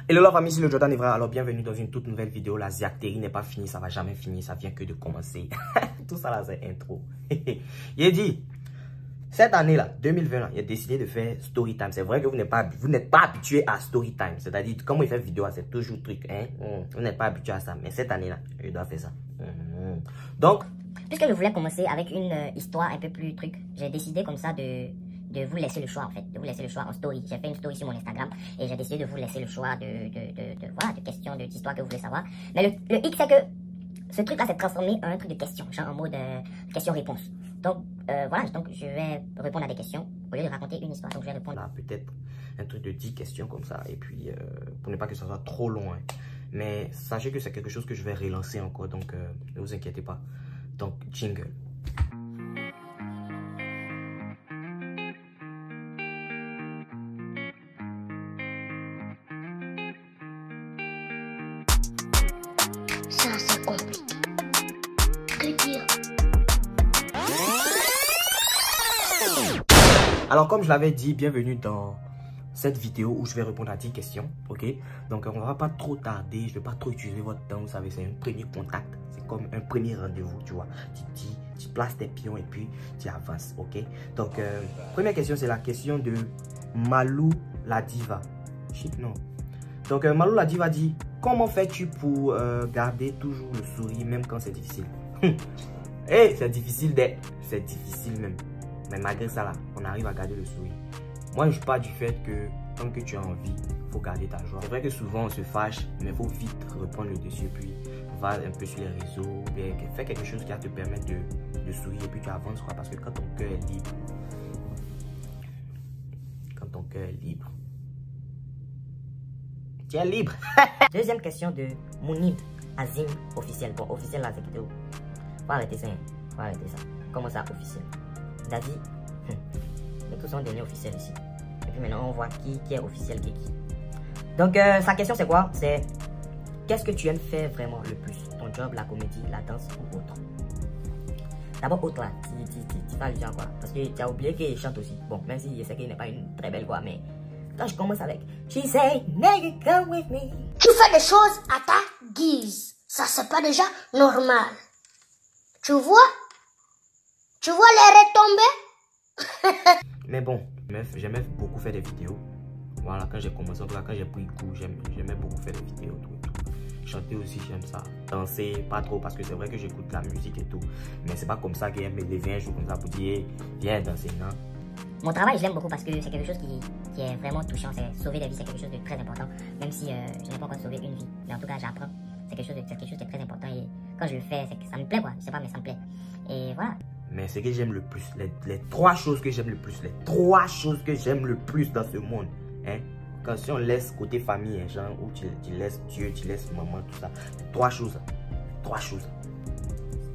Hello la famille, c'est le Jordan Evra. Alors bienvenue dans une toute nouvelle vidéo. La Ziactérie n'est pas finie, ça va jamais finir, ça vient que de commencer. Tout ça là c'est intro. Il a dit, cette année là, 2020 là, il a décidé de faire story time. C'est vrai que vous n'êtes pas habitué à story time. C'est-à-dire, comme il fait vidéo, c'est toujours truc. Hein? Vous n'êtes pas habitué à ça. Mais cette année là, il doit faire ça. Donc, puisque je voulais commencer avec une histoire un peu plus truc, j'ai décidé comme ça de vous laisser le choix en fait, de vous laisser le choix en story. J'ai fait une story sur mon Instagram et j'ai décidé de vous laisser le choix de questions, d'histoires que vous voulez savoir. Mais le hic c'est que ce truc là s'est transformé en un truc de questions, genre en mode question-réponse. Donc voilà, donc je vais répondre à des questions au lieu de raconter une histoire. Donc je vais répondre à peut-être un truc de 10 questions comme ça. Et puis pour ne pas que ça soit trop long. Hein. Mais sachez que c'est quelque chose que je vais relancer encore. Donc ne vous inquiétez pas. Donc jingle. Ça, c'est compliqué. Que dire? Alors, comme je l'avais dit, bienvenue dans cette vidéo où je vais répondre à 10 questions. Ok? Donc, on ne va pas trop tarder. Je ne vais pas trop utiliser votre temps. Vous savez, c'est un premier contact. C'est comme un premier rendez-vous, tu vois. Tu places tes pions et puis tu avances. Ok? Donc, première question, c'est la question de Malou la Diva. Chic, non? Donc, Malou la Diva dit: comment fais-tu pour garder toujours le sourire même quand c'est difficile? Hey, c'est difficile c'est difficile même. Mais malgré ça là, on arrive à garder le sourire. Moi, je pars du fait que tant que tu as envie, il faut garder ta joie. C'est vrai que souvent on se fâche, mais il faut vite reprendre le dessus, puis va un peu sur les réseaux, fais quelque chose qui va te permettre de sourire et puis tu avances quoi. Parce que quand ton cœur est libre, tu es libre. Deuxième question de Mounib Azim officiel. Bon, officiel là, c'est plutôt. Faut arrêter ça. Faut arrêter ça. Comment ça, officiel? David, nous tous sommes derniers officiels ici. Et puis maintenant, on voit qui est officiel, qui est qui. Donc, sa question, c'est quoi? C'est qu'est-ce que tu aimes faire vraiment le plus? Ton job, la comédie, la danse ou autre? D'abord, autre là, tu vas lui dire quoi? Parce que tu as oublié qu'il chante aussi. Bon, même si je sais qu'il n'est pas une très belle voix, mais quand je commence avec She say, nigga, come with me. Tu fais des choses à ta guise. Ça, c'est pas déjà normal. Tu vois les retombées? Mais bon, j'aimais beaucoup faire des vidéos. Voilà, quand j'ai commencé, en tout cas, quand j'ai pris goût, j'aimais beaucoup faire des vidéos. Tout. Chanter aussi, j'aime ça. Danser, pas trop, parce que c'est vrai que j'écoute la musique et tout. Mais c'est pas comme ça que j'aime me lever un jour comme ça pour dire, viens danser, non? Mon travail, je l'aime beaucoup parce que c'est quelque chose qui est vraiment touchant. C'est sauver des vies, c'est quelque chose de très important. Même si je n'ai pas encore sauvé une vie. Mais en tout cas, j'apprends. C'est quelque chose de très important. Et quand je le fais, ça me plaît quoi. Je sais pas, mais ça me plaît. Et voilà. Mais ce que j'aime le plus, les trois choses que j'aime le plus, les trois choses que j'aime le plus dans ce monde, hein, quand si on laisse côté famille, hein, genre où tu laisses Dieu, tu laisses maman, tout ça, les trois choses,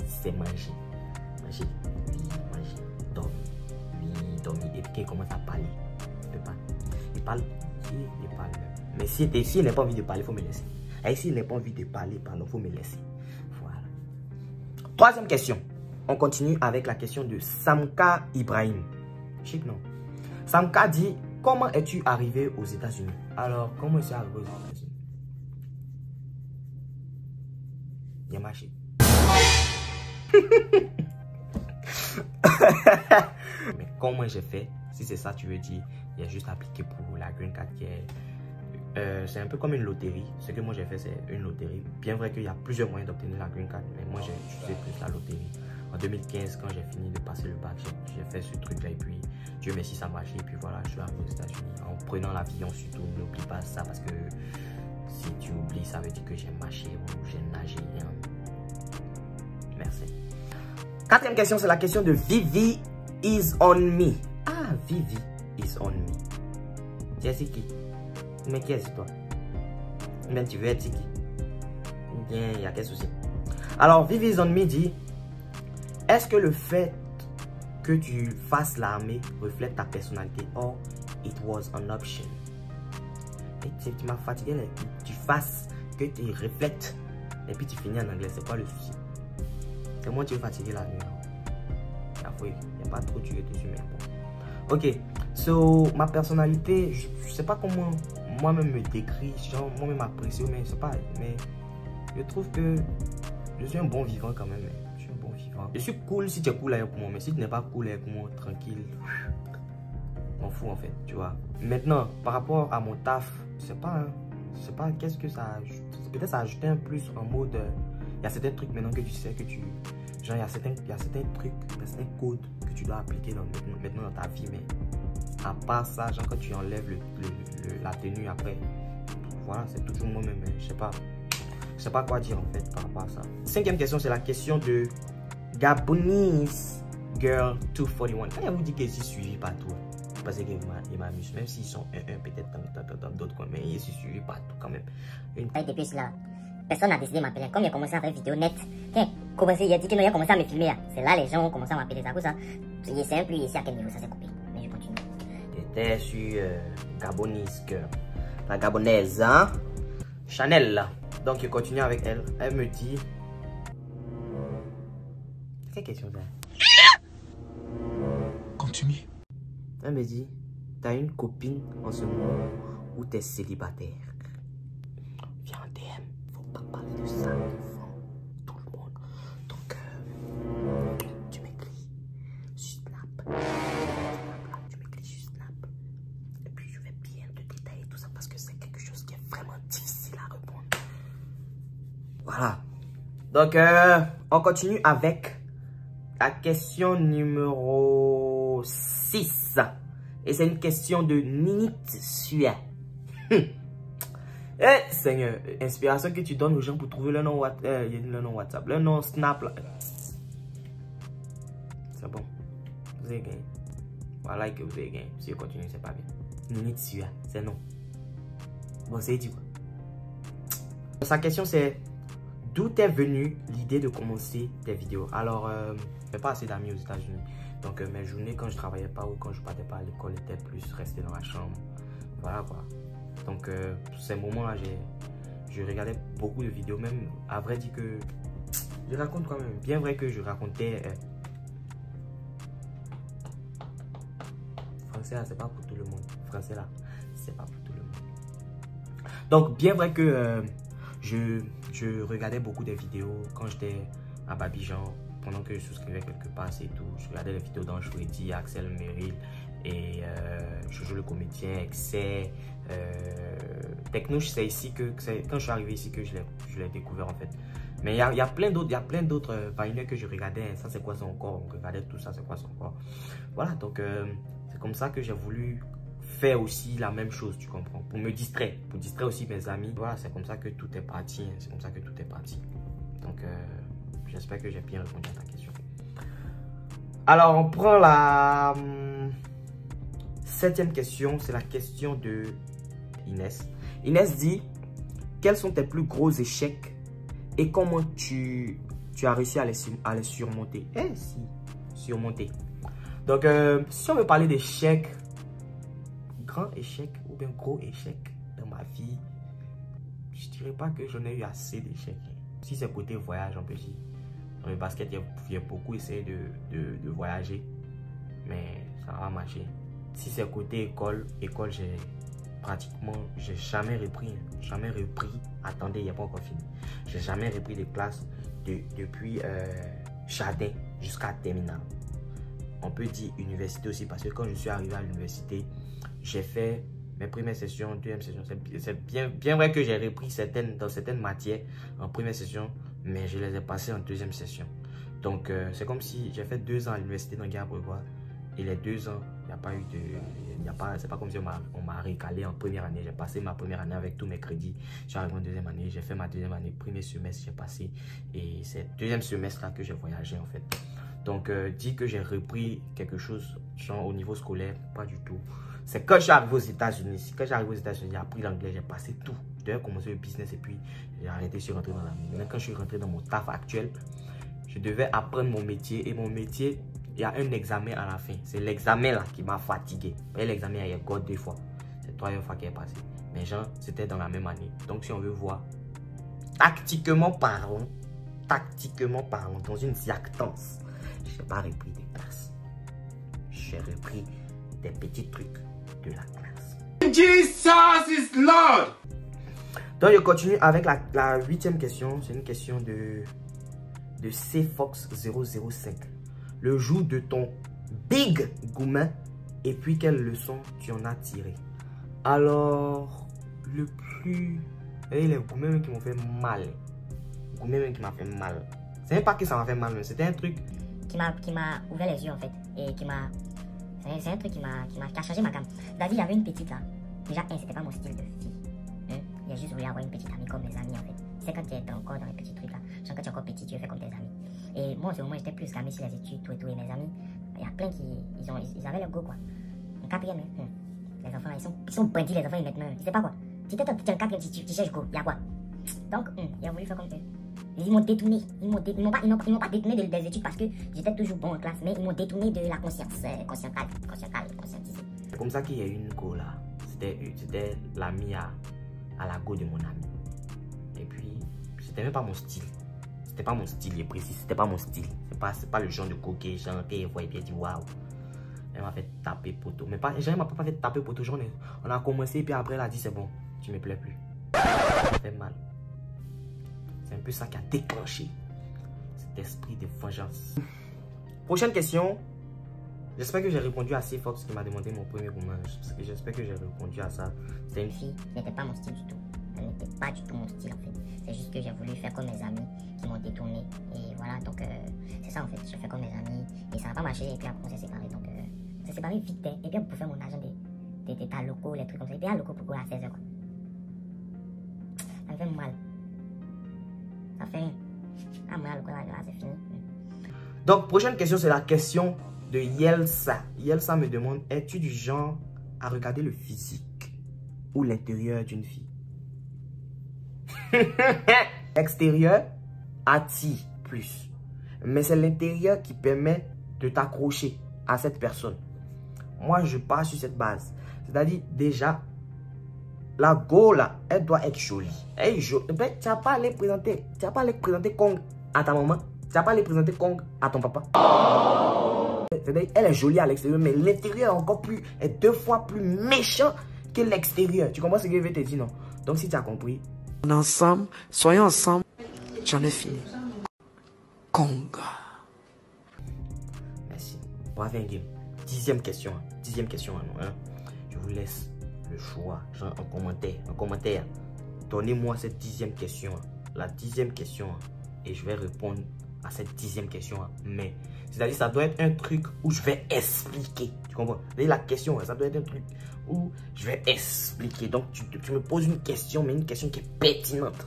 c'est manger, dormir, et puis qu'il commence à parler, il parle. Mais s'il n'a pas envie de parler, il faut me laisser. Et s'il n'a pas envie de parler, il faut me laisser. Voilà. Troisième question. On continue avec la question de Samka Ibrahim. Chic, non? Samka dit: comment es-tu arrivé aux États-Unis? Alors, comment es-tu arrivé aux États-Unis? Il a marché. Mais comment j'ai fait? Si c'est ça tu veux dire, il y a juste appliqué pour la Green Card qui est... c'est un peu comme une loterie. Ce que moi j'ai fait, c'est une loterie. Bien vrai qu'il y a plusieurs moyens d'obtenir la Green Card, mais moi j'ai utilisé plus la loterie. En 2015, quand j'ai fini de passer le bac, j'ai fait ce truc-là et puis Dieu merci, ça a marché. Et puis voilà, je suis arrivé aux États-Unis. En prenant l'avion, surtout, n'oublie pas ça parce que si tu oublies, ça veut dire que j'ai marché ou j'ai nagé. Hein. Merci. Quatrième question, c'est la question de Vivi is on me. Ah, Vivi is on me. Tu es qui? Mais qui est toi? Mais tu veux être qui? Bien, il y a quel souci? Alors, Vivi is on me dit: est-ce que le fait que tu fasses l'armée reflète ta personnalité? Or, it was an option. Et tu m'as fatigué, tu fasses, que tu reflètes, et puis tu finis en anglais, c'est quoi le souci? C'est moi tu es fatigué la nuit. Il n'y a pas trop tué dessus, mais bon. Ok, so ma personnalité, je sais pas comment moi-même me décrit, genre moi-même apprécie, mais c'est pas, mais je trouve que je suis un bon vivant quand même. Je suis un bon vivant. Je suis cool si tu es cool avec moi, mais si tu n'es pas cool avec moi, tranquille, m'en fous en fait, tu vois. Maintenant, par rapport à mon taf, je sais pas qu'est-ce que ça ajoute. Peut-être ça a ajouté un plus en mode, il y a certains trucs maintenant que tu sais que tu, genre il y a certains trucs, il y a certains codes que tu dois appliquer maintenant dans ta vie, mais à part ça, genre quand tu enlèves la tenue après, voilà, c'est toujours moi-même, je sais pas quoi dire en fait par rapport à ça. Cinquième question, c'est la question de Gabonese Girl 241. Quand il vous dit que je suis suivi partout, parce qu'il m'amuse, même s'ils sont peut-être dans d'autres coins, mais je suis suivi partout quand même. Depuis cela, personne n'a décidé de m'appeler. Comme il a commencé à faire vidéo net, il a dit qu'il a commencé à me filmer. C'est là les gens ont commencé à m'appeler. Ça, c'est simple, ici à quel niveau ça s'est coupé. Mais je continue. J'étais sur Gabonese Girl, la Gabonaise, hein? Chanel. Donc je continue avec elle. Elle me dit. Quelle question ça? Continue. Elle me dit, t'as une copine en ce moment ou t'es célibataire? Viens en DM, faut pas parler de ça devant tout le monde. Donc, tu m'écris sur Snap. Tu m'écris sur Snap. Et puis, je vais bien te détailler tout ça parce que c'est quelque chose qui est vraiment difficile à répondre. Voilà. Donc, on continue avec la question numéro 6. Et c'est une question de Ninit Sua. Eh, Seigneur, inspiration que tu donnes aux gens pour trouver le nom WhatsApp, le nom Snap. C'est bon. Vous avez gagné. Voilà que vous avez gagné. Si vous continuez, c'est pas bien. Ninit Sua, c'est non. Bon, c'est dit quoi? Sa question c'est: d'où t'est venue l'idée de commencer tes vidéos? Alors, je n'ai pas assez d'amis aux États-Unis. Donc, mes journées, quand je travaillais pas ou quand je partais pas à l'école, étaient plus restées dans la chambre. Voilà quoi. Donc, ces moments-là, je regardais beaucoup de vidéos. Même, à vrai dire que je raconte quand même. Bien vrai que je racontais. Français là, c'est pas pour tout le monde. Français là, c'est pas pour tout le monde. Donc, bien vrai que je regardais beaucoup de vidéos quand j'étais à Abidjan, pendant que je souscrivais quelque part et tout. Je regardais les vidéos d'Ange Freddy, Axel Merrill et Jojo le comédien, Excès, Technouche. C'est ici que quand je suis arrivé ici que je l'ai découvert en fait. Mais il y a plein d'autres Vineurs que je regardais. Ça c'est quoi son corps? On regardait tout ça, c'est quoi son corps? Voilà, donc c'est comme ça que j'ai voulu faire aussi la même chose, tu comprends, pour me distraire, pour distraire aussi mes amis. Voilà, c'est comme ça que tout est parti, hein. C'est comme ça que tout est parti. Donc j'espère que j'ai bien répondu à ta question. Alors on prend la 7e question, c'est la question de Inès. Inès dit: quels sont tes plus gros échecs et comment tu as réussi à les surmonter? Eh si, surmonter. Donc si on veut parler d'échecs, grand échec ou bien gros échec dans ma vie, je dirais pas que j'en ai eu assez d'échecs. Si c'est côté voyage, on peut dire. Dans le basket, j'ai beaucoup essayé de voyager, mais ça va marcher. Si c'est côté école, j'ai jamais repris. Attendez, il n'y a pas encore fini. J'ai jamais repris des classes depuis jardin jusqu'à terminale. On peut dire université aussi, parce que quand je suis arrivé à l'université, j'ai fait mes premières sessions, deuxième session. C'est bien vrai que j'ai repris dans certaines matières en première session, mais je les ai passées en deuxième session. Donc, c'est comme si j'ai fait 2 ans à l'université dans Guinée-Brévois. Et les 2 ans, il n'y a pas eu de... c'est pas comme si on m'a recalé en première année. J'ai passé ma première année avec tous mes crédits. Je suis arrivé en deuxième année. J'ai fait ma deuxième année. Premier semestre, j'ai passé. Et c'est deuxième semestre là que j'ai voyagé en fait. Donc, dire que j'ai repris quelque chose genre au niveau scolaire, pas du tout. C'est quand je suis arrivé aux États-Unis. Quand j'ai appris l'anglais, j'ai passé tout. J'ai commencé le business et puis j'ai arrêté, je suis rentré dans la vie. Maintenant, quand je suis rentré dans mon taf actuel, je devais apprendre mon métier. Et mon métier, il y a un examen à la fin. C'est l'examen là qui m'a fatigué. Et l'examen, il y a encore 2 fois. C'est la 3e fois qu'il est passé. Mais genre, c'était dans la même année. Donc, si on veut voir, tactiquement parlant, dans une diactance, je n'ai pas repris des classes. J'ai repris des petits trucs de la classe. Jesus is Lord. Donc, je continue avec la 8e question. C'est une question de CFox005. Le jour de ton big gourmet et puis quelle leçon tu en as tiré? Alors, le plus... les gourmets même qui m'ont fait mal. Les gourmets même qui m'a fait mal. C'est même pas que ça m'a fait mal, mais c'était un truc... Qui m'a ouvert les yeux en fait. Et qui m'a... C'est un truc qui a changé ma gamme. David, il y avait une petite là. Déjà, c'était pas mon style de fille. Il a juste voulu avoir une petite amie comme mes amis en fait. C'est quand tu es encore dans les petits trucs là. Genre quand tu es encore petit, tu veux faire comme tes amis. Et moi en ce moment, j'étais plus gamé sur les études, tout et tout. Et mes amis, il y a plein qui ils avaient leur go quoi. En quatrième, les enfants là, ils sont bandits, les enfants ils mettent main. Ils savent pas quoi. Si tu es en quatrième, tu cherches go, il y a quoi? Donc, il a voulu faire comme eux. Ils m'ont détourné. Ils m'ont pas détourné des études parce que j'étais toujours bon en classe, mais ils m'ont détourné de la conscience. Conscientisé. C'est comme ça qu'il y a eu une go là. C'était l'ami à la go de mon ami. Et puis, c'était même pas mon style. C'était pas mon style, il est précis. C'était pas mon style. C'est pas le genre de go que chanté et voyait bien dit waouh. Elle m'a fait taper poteau. Mais pas, elle m'a pas fait taper poteau. Genre, on a commencé et puis après elle a dit c'est bon, tu me plais plus. Ça fait mal. C'est un peu ça qui a déclenché cet esprit de vengeance. Prochaine question. J'espère que j'ai répondu à CFox qui m'a demandé mon premier gourmet. J'espère que j'ai répondu à ça. C'est une fille n'était pas mon style du tout. Elle n'était pas du tout mon style en fait. C'est juste que j'ai voulu faire comme mes amis qui m'ont détourné. Et voilà, donc c'est ça en fait. J'ai fait comme mes amis et ça n'a pas marché. Et puis après on s'est séparés. Donc on s'est séparés vite. Et puis pour faire mon argent des tas locaux, les trucs comme ça. Et puis à locaux pour courir à 16h quoi. Ça me fait mal. Ça fait rien. Ah moi à locaux là c'est fini. Donc prochaine question, c'est la question de Yelsa. Yelsa me demande, es-tu du genre à regarder le physique ou l'intérieur d'une fille? Extérieur attire plus. Mais c'est l'intérieur qui permet de t'accrocher à cette personne. Moi, je pars sur cette base. C'est-à-dire, déjà, la go là, elle doit être jolie. Elle est jolie. Ben, tu n'as pas à les présenter. Tu n'as pas à les présenter Kong à ta maman. Tu n'as pas à les présenter Kong à ton papa. Elle est jolie à l'extérieur, mais l'intérieur est 2 fois plus méchant que l'extérieur. Tu comprends ce que je vais te dire, non? Donc, si tu as compris. Ensemble, soyons ensemble. J'en ai fini. Conga. Merci. On va faire un game. 10e question. 10e question, hein. Je vous laisse le choix. Genre en commentaire. Donnez-moi cette 10e question. La 10e question. Et je vais répondre à cette 10e question. Mais, c'est-à-dire, ça doit être un truc où je vais expliquer. Tu comprends? La question, ça doit être un truc où je vais expliquer. Donc, tu me poses une question, mais une question qui est pertinente.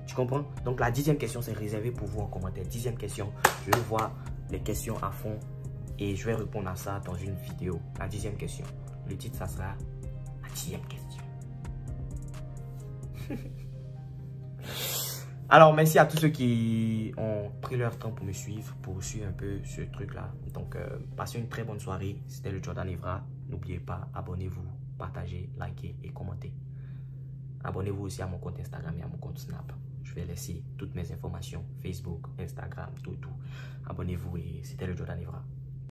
Tu comprends? Donc, la 10e question, c'est réservé pour vous en commentaire. 10e question, je vais voir les questions à fond et je vais répondre à ça dans une vidéo. La 10e question. Le titre, ça sera la 10e question. Alors, merci à tous ceux qui ont pris leur temps pour me suivre, pour suivre un peu ce truc-là. Donc, passez une très bonne soirée. C'était le Jordan Evra. N'oubliez pas, abonnez-vous, partagez, likez et commentez. Abonnez-vous aussi à mon compte Instagram et à mon compte Snap. Je vais laisser toutes mes informations, Facebook, Instagram, tout. Abonnez-vous et c'était le Jordan Evra.